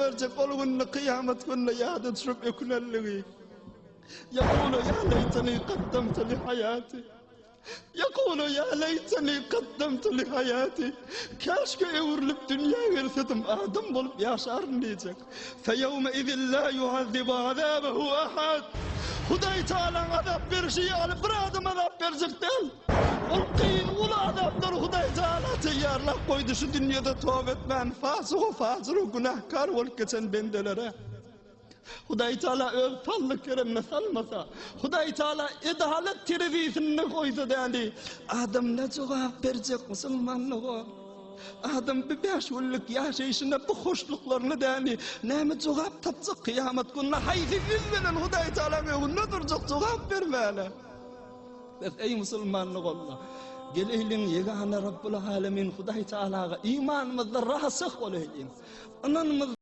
verecek olgunna kıyamet gününe yada düşüp ökünelliği. يقول يا ليتني قدمت لحياتي يقول يا ليتني قدمت لحياتي كاشك اورلب دنيا ورثتم آدم بولب ياشار ديجك فيومئذ لا يعذب عذابه أحد خداي تعالى عذاب برشي على برادم عذاب برزكتل والقين ولا عذاب در خداي تعالى تيار لك قويد شو دنيا دا توبت من فاسر وغناهكار والكتن بندلره Huday Teala fallı keremne salmasa Huday Teala idalet terevizini koydu dedi Adam ne cevap verecek Müslümanlığa Adam bir 5 yıllık yaşayışına bu hoşluklarını dedi ne cevap tapacak kıyamet gününe haydi bilmeden Huday Teala'ya ne duracak cevap vermeli ey Müslümanlık Allah Geleylin yegane Rabbul Alemin Huday Teala'ya imanımızda rasık olayım